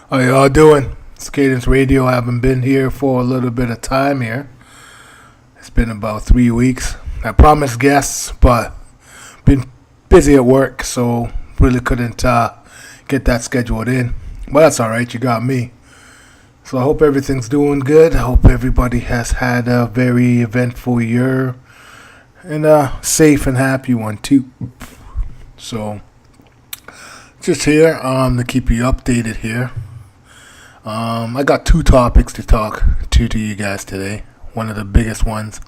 How y'all doing? It's Cadence Radio. I haven't been here for a little bit of time here. It's been about 3 weeks. I promised guests, but been busy at work, so really couldn't get that scheduled in. But that's all right. You got me. So I hope everything's doing good. I hope everybody has had a very eventful year and a safe and happy one too. So just here to keep you updated here. I got two topics to talk to you guys today. One of the biggest ones,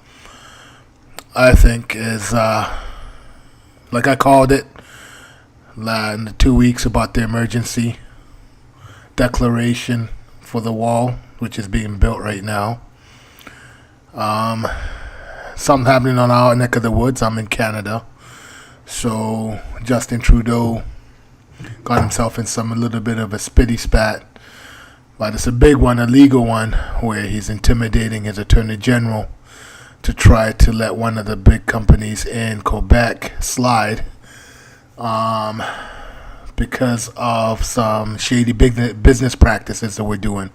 I think, is like I called it in the 2 weeks about the emergency declaration for the wall, which is being built right now. Something happening on our neck of the woods. I'm in Canada, so Justin Trudeau got himself in a little bit of a spitty spat. But it's a big one, a legal one, where he's intimidating his attorney general to try to let one of the big companies in Quebec slide because of some shady business practices that we're doing.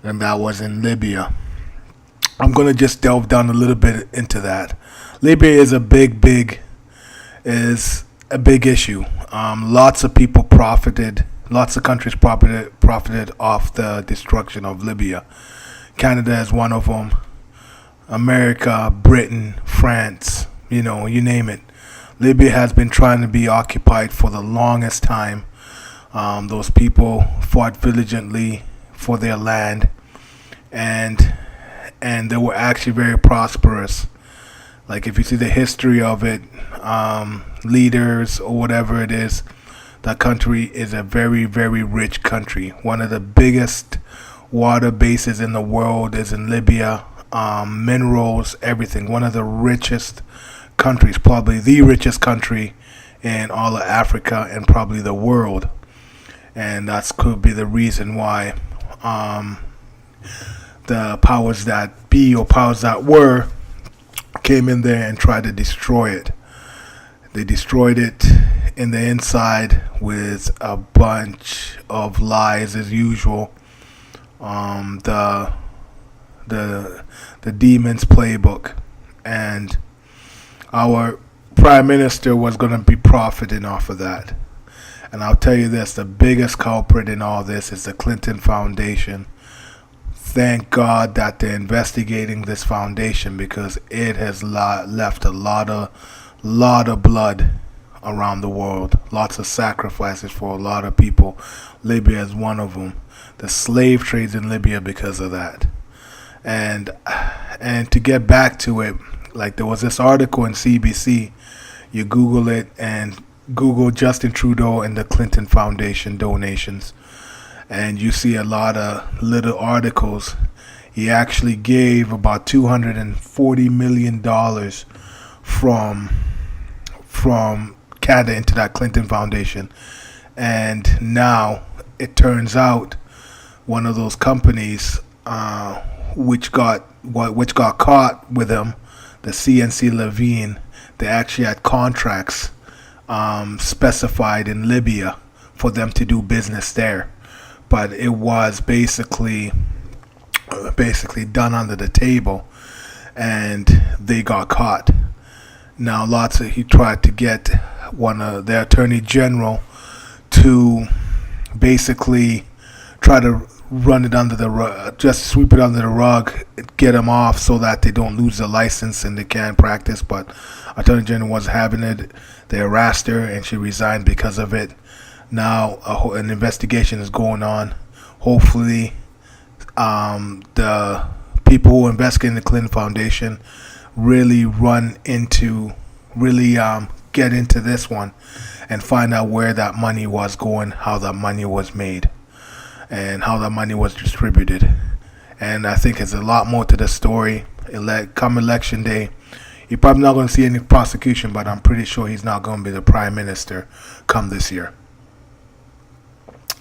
And that was in Libya. I'm going to just delve down a little bit into that. Libya is a big issue. Lots of people profited. Lots of countries profited off the destruction of Libya. Canada is one of them. America, Britain, France, you name it. Libya has been trying to be occupied for the longest time. Those people fought diligently for their land, and they were actually very prosperous. Like if you see the history of it, leaders or whatever it is, that country is a very, very rich country. One of the biggest water bases in the world is in Libya. Minerals, everything. One of the richest countries, probably the richest country in all of Africa and probably the world. And that could be the reason why the powers that be or powers that were came in there and tried to destroy it. They destroyed it in the inside with a bunch of lies as usual. The demon's playbook, and our prime minister was going to be profiting off of that. And I'll tell you this, the biggest culprit in all this is the Clinton Foundation. Thank God that they're investigating this foundation, because it has left a lot of blood around the world. Lots of sacrifices for a lot of people. Libya is one of them. The slave trades in Libya because of that. And to get back to it, like there was this article in CBC. You Google it and Google Justin Trudeau and the Clinton Foundation donations, and you see a lot of little articles. He actually gave about $240 million from Canada into that Clinton Foundation. And now it turns out one of those companies which got caught with him, the CNC Levine, they actually had contracts specified in Libya for them to do business there. But it was basically done under the table, and they got caught. Now he tried to get one of the attorney general to basically try to run it under the rug, just sweep it under the rug, get them off so that they don't lose the license and they can't practice. But attorney general wasn't having it. They harassed her and she resigned because of it. Now an investigation is going on. Hopefully the people who are investigating the Clinton Foundation really get into this one and find out where that money was going, how that money was made, and how that money was distributed. And I think there's a lot more to the story. Come election day, you're probably not going to see any prosecution, but I'm pretty sure he's not going to be the prime minister come this year.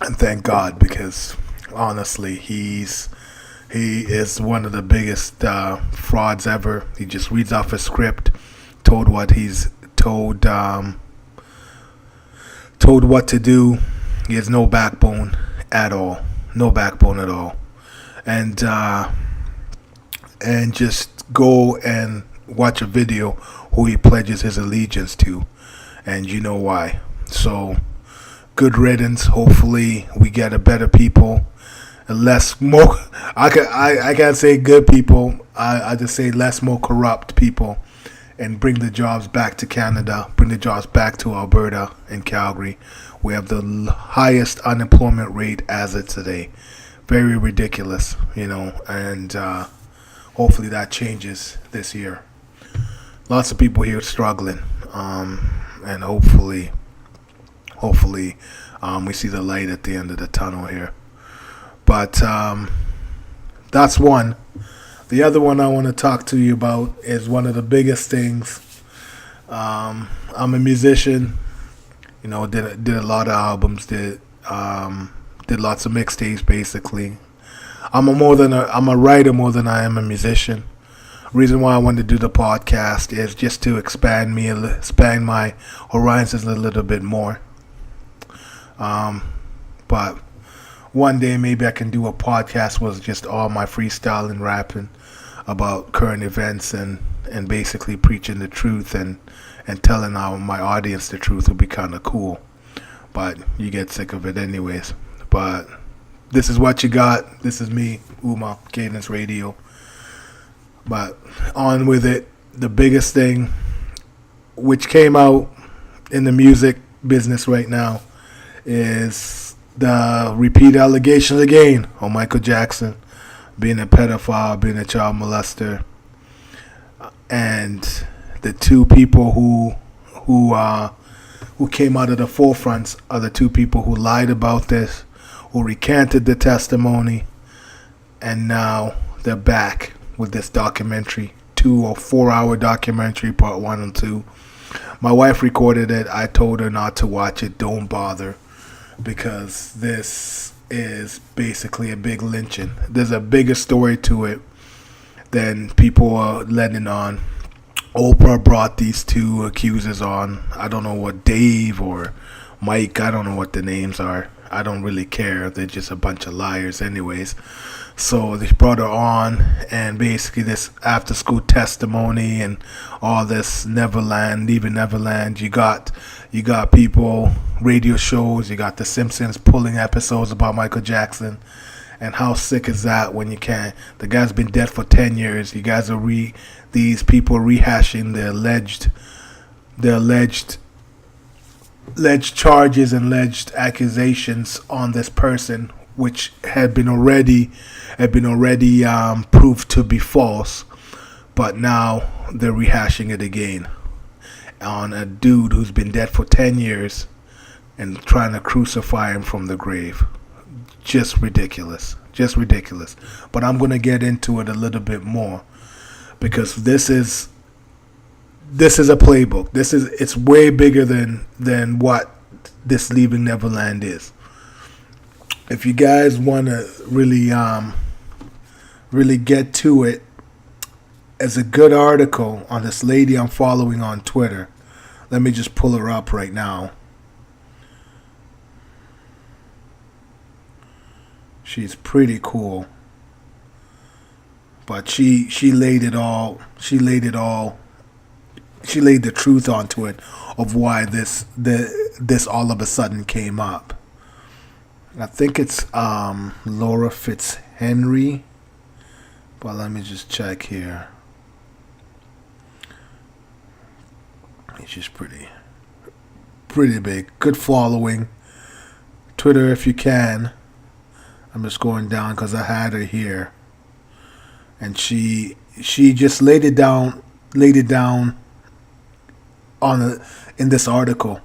And thank God, because honestly, he is one of the biggest frauds ever. He just reads off a script, told what what to do. He has no backbone, at all, no backbone at all, and just go and watch a video who he pledges his allegiance to, and you know why. So, good riddance. Hopefully, we get a better people, less more. I can't say good people. I just say less more corrupt people, and bring the jobs back to Canada. Bring the jobs back to Alberta and Calgary. We have the highest unemployment rate as of today. Very ridiculous, and hopefully that changes this year. Lots of people here struggling, and hopefully, we see the light at the end of the tunnel here. But that's one. The other one I want to talk to you about is one of the biggest things. I'm a musician, did a lot of albums, did lots of mixtapes basically. I'm a writer more than I am a musician. Reason why I wanted to do the podcast is just to expand my horizons a little bit more. But one day maybe I can do a podcast with just all my freestyling, rapping about current events and basically preaching the truth and telling my audience the truth would be kind of cool. But you get sick of it anyways. But this is what you got. This is me, Uma, Cadence Radio. But on with it. The biggest thing which came out in the music business right now is the repeat allegations again on Michael Jackson being a pedophile, being a child molester, and the two people who came out of the forefronts are the two people who lied about this, who recanted the testimony, and now they're back with this documentary, 2 or 4 hour documentary, part 1 and 2. My wife recorded it. I told her not to watch it. Don't bother, because this is basically a big lynching. There's a bigger story to it than people are letting on. Oprah brought these two accusers on. I don't know what Dave or Mike, I don't know what the names are. I don't really care. They're just a bunch of liars anyways. So they brought her on, and basically this after school testimony and all this leaving Neverland. You got people, radio shows, you got The Simpsons pulling episodes about Michael Jackson. And how sick is that when you can't? The guy's been dead for 10 years. You guys are these people rehashing the alleged charges and alleged accusations on this person, which had been already proved to be false, but now they're rehashing it again on a dude who's been dead for 10 years and trying to crucify him from the grave. Just ridiculous. But I'm going to get into it a little bit more, because this is a playbook. It's way bigger than what this Leaving Neverland is. If you guys want to really get to it, there's a good article on this lady I'm following on Twitter. Let me just pull her up right now. She's pretty cool. But she laid the truth onto it of why this all of a sudden came up. I think it's Laura Fitzhenry, but let me just check here. She's pretty big, good following. Twitter if you can. I'm just going down because I had her here, and she just laid it down in this article.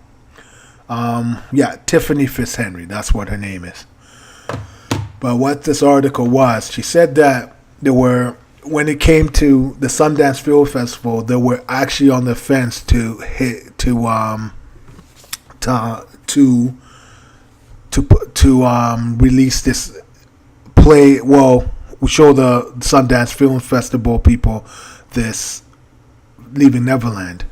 Tiffany Fitzhenry, that's what her name is. But what this article was, she said that when it came to the Sundance Film Festival, they were actually on the fence to release this play. Well, we show the Sundance Film Festival people this Leaving Neverland,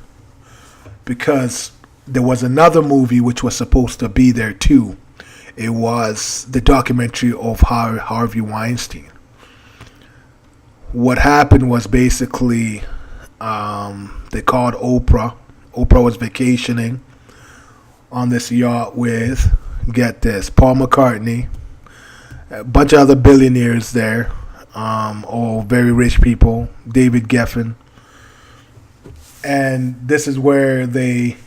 because there was another movie which was supposed to be there too. It was the documentary of Harvey Weinstein. What happened was basically they called Oprah. Oprah was vacationing on this yacht with, get this, Paul McCartney, a bunch of other billionaires there, all very rich people, David Geffen. And this is where they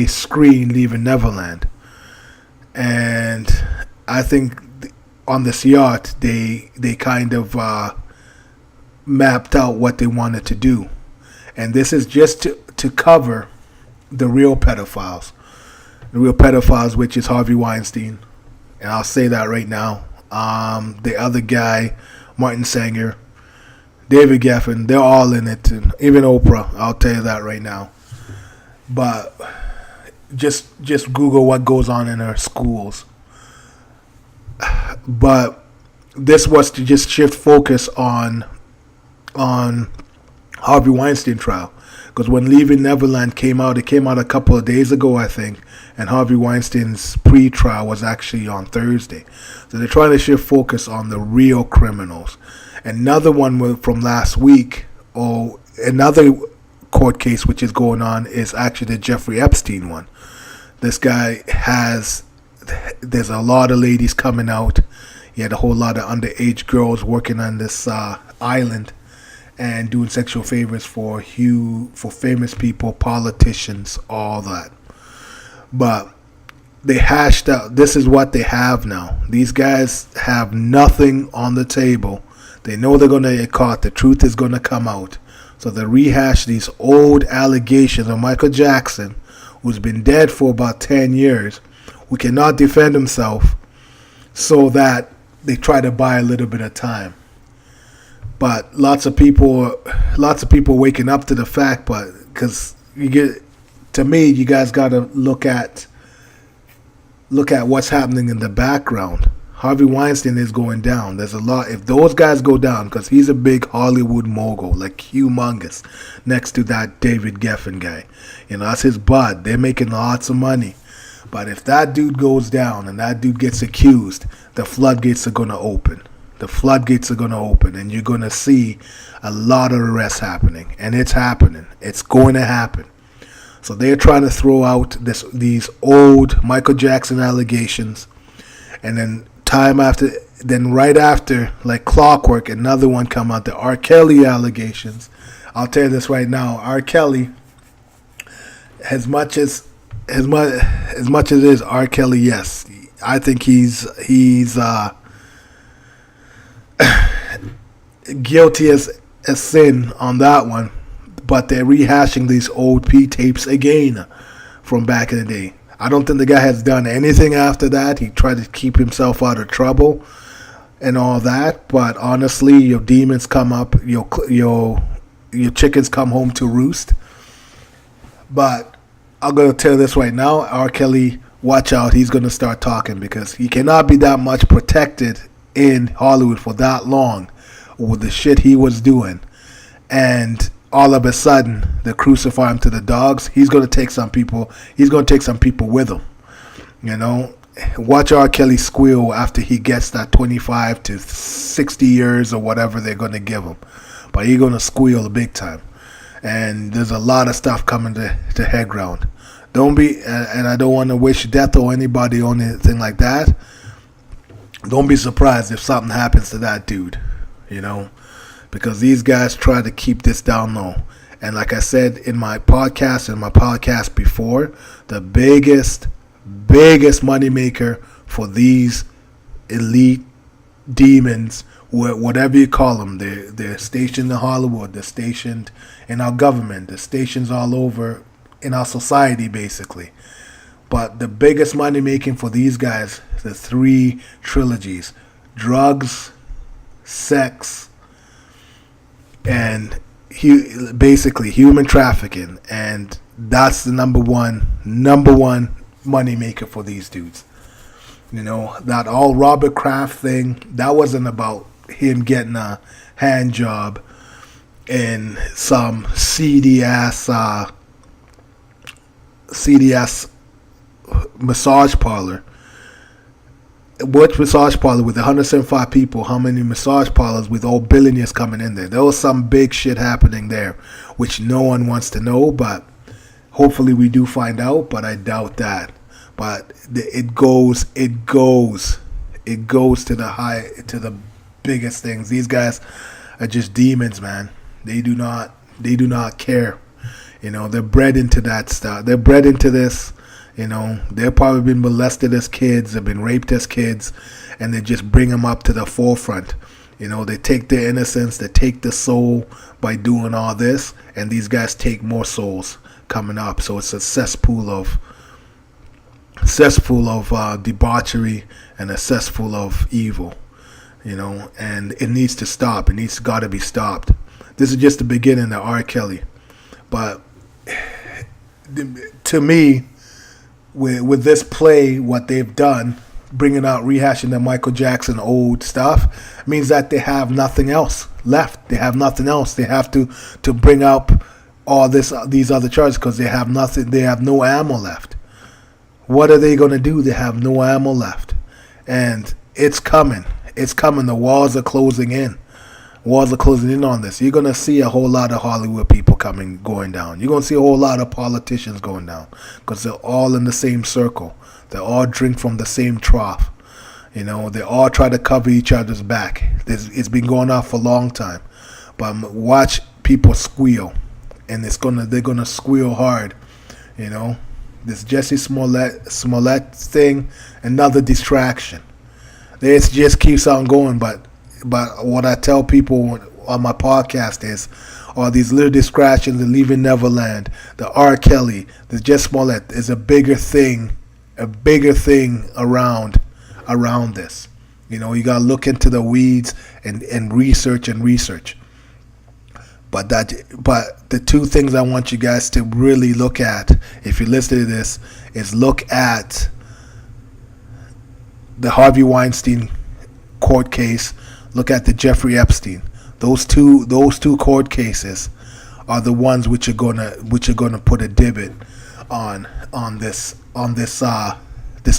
screened Leaving Neverland. And I think on this yacht, they kind of mapped out what they wanted to do. And this is just to cover the real pedophiles. The real pedophiles, which is Harvey Weinstein. And I'll say that right now. The other guy, Martin Sanger, David Geffen, they're all in it. Even Oprah, I'll tell you that right now. But just Google what goes on in our schools. But this was to just shift focus on Harvey Weinstein trial. Because when Leaving Neverland came out, it came out a couple of days ago, I think. And Harvey Weinstein's pre-trial was actually on Thursday. So they're trying to shift focus on the real criminals. Another one from last week, or another court case which is going on, is actually the Jeffrey Epstein one. This guy there's a lot of ladies coming out. He had a whole lot of underage girls working on this island and doing sexual favors for famous people, politicians, all that. But they hashed out, this is what they have now. These guys have nothing on the table. They know they're going to get caught. The truth is going to come out. So they rehash these old allegations of Michael Jackson, who's been dead for about 10 years, who cannot defend himself, so that they try to buy a little bit of time. But lots of people waking up to the fact, but because to me, you guys got to look at what's happening in the background. Harvey Weinstein is going down. There's a lot. If those guys go down, because he's a big Hollywood mogul, like humongous, next to that David Geffen guy. That's his bud. They're making lots of money. But if that dude goes down and that dude gets accused, the floodgates are going to open. The floodgates are going to open, and you're going to see a lot of arrests happening. And it's happening. It's going to happen. So they're trying to throw out these old Michael Jackson allegations, and then right after, like clockwork, another one come out, the R. Kelly allegations. I'll tell you this right now, R. Kelly, as much as it is R. Kelly, yes, I think he's guilty as sin on that one. But they're rehashing these old P tapes again from back in the day. I don't think the guy has done anything after that. He tried to keep himself out of trouble and all that. But honestly, your demons come up, your chickens come home to roost. But I'm going to tell you this right now. R. Kelly, watch out. He's going to start talking, because he cannot be that much protected in Hollywood for that long with the shit he was doing. And all of a sudden, they crucify him to the dogs. He's going to take some people. He's going to take some people with him. Watch R. Kelly squeal after he gets that 25 to 60 years or whatever they're going to give him. But he's going to squeal big time. And there's a lot of stuff coming to head ground. Don't be, and I don't want to wish death on anybody or anything like that. Don't be surprised if something happens to that dude. Because these guys try to keep this down low. And like I said in my podcast before, the biggest moneymaker for these elite demons, whatever you call them, they're stationed in Hollywood, they're stationed in our government, they're stations all over in our society, basically. But the biggest money making for these guys, the 3 trilogies: drugs, sex, and basically human trafficking. And that's the number one money maker for these dudes. That all Robert Kraft thing, that wasn't about him getting a hand job in some seedy ass massage parlor. Which massage parlor with 175 people? How many massage parlors with all billionaires coming in there? There was some big shit happening there, which no one wants to know. But hopefully we do find out. But I doubt that. But it goes to the biggest things. These guys are just demons, man. They do not care. They're bred into that stuff. They're bred into this. They've probably been molested as kids, they've been raped as kids, and they just bring them up to the forefront. They take their innocence, they take the soul by doing all this, and these guys take more souls coming up. So it's a cesspool of debauchery and a cesspool of evil. And it needs to stop. It got to be stopped. This is just the beginning of R. Kelly, but to me, with this play, what they've done, bringing out, rehashing the Michael Jackson old stuff, means that they have nothing else left. They have nothing else. They have to bring up all these other charges because they have nothing. They have no ammo left. What are they going to do? They have no ammo left, and it's coming. It's coming. The walls are closing in. Walls are closing in on this. You're going to see a whole lot of Hollywood people going down. You're going to see a whole lot of politicians going down because they're all in the same circle. They all drink from the same trough. They all try to cover each other's back. It's been going on for a long time. But watch people squeal, and they're going to squeal hard. This Jesse Smollett thing, another distraction. It just keeps on going, but what I tell people on my podcast is, all these little distractions, the Leaving Neverland, the R. Kelly, the Jesse Smollett is a bigger thing around this. You gotta look into the weeds and research. But the two things I want you guys to really look at, if you listen to this, is look at the Harvey Weinstein court case. Look at the Jeffrey Epstein. Those two court cases are the ones which are gonna put a divot on this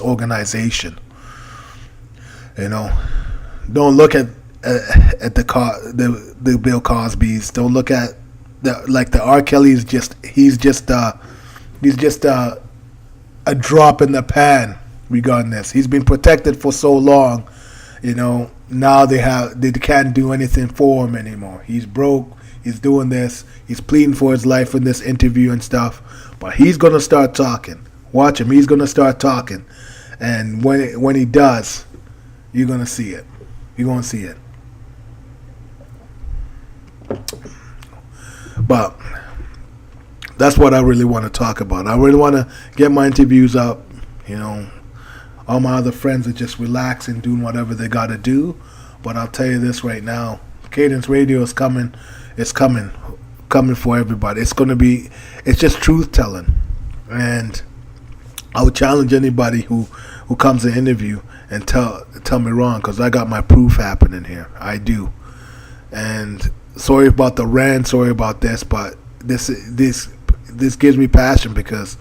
organization. Don't look at the Bill Cosby's. Don't look at the R. Kelly's. He's just a drop in the pan regarding this. He's been protected for so long. Now they can't do anything for him anymore. He's broke. He's doing this. He's pleading for his life in this interview and stuff. But he's gonna start talking. Watch him. He's gonna start talking, and when he does, you're gonna see it. You're gonna see it. But that's what I really want to talk about. I really want to get my interviews up. All my other friends are just relaxing, doing whatever they got to do. But I'll tell you this right now, Cadence Radio is coming. It's coming for everybody. It's just truth telling. And I would challenge anybody who comes to interview and tell me wrong, because I got my proof happening here. I do. And sorry about the rant, sorry about this, but this gives me passion, because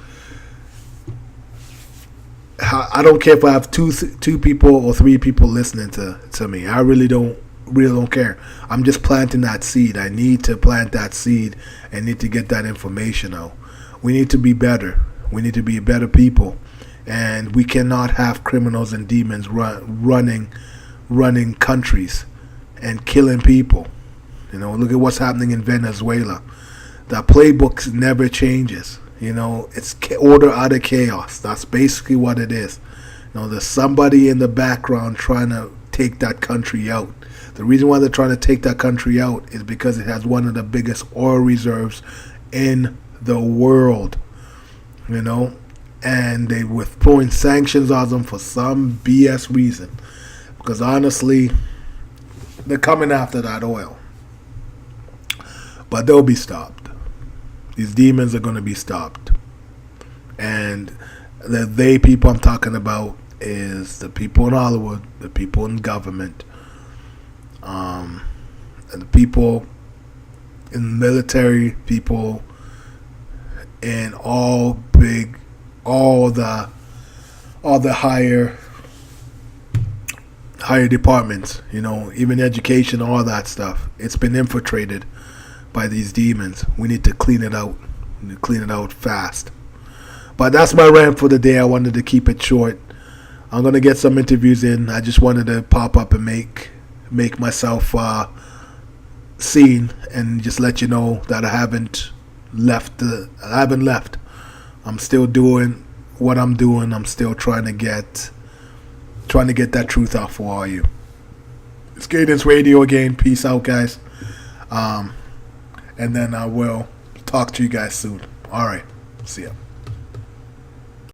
I don't care if I have two people or three people listening to me. I really don't care. I'm just planting that seed. I need to plant that seed and need to get that information out. We need to be better. We need to be better people, and we cannot have criminals and demons running countries and killing people. Look at what's happening in Venezuela. The playbook never changes. It's order out of chaos. That's basically what it is. There's somebody in the background trying to take that country out. The reason why they're trying to take that country out is because it has one of the biggest oil reserves in the world. And they were throwing sanctions on them for some BS reason. Because honestly, they're coming after that oil. But they'll be stopped. These demons are going to be stopped. And the people I'm talking about is the people in Hollywood, the people in government, and the people in the military, people in all the higher higher departments, you know, even education, all that stuff. It's been infiltrated by these demons. We need to clean it out. We need to clean it out fast. But that's my rant for the day. I wanted to keep it short. I'm gonna get some interviews in. I just wanted to pop up and make myself seen and just let you know that I haven't left. I'm still doing what I'm doing. I'm still trying to get that truth out for all you. It's Cadence Radio again. Peace out, guys. And then I will talk to you guys soon. All right. See ya.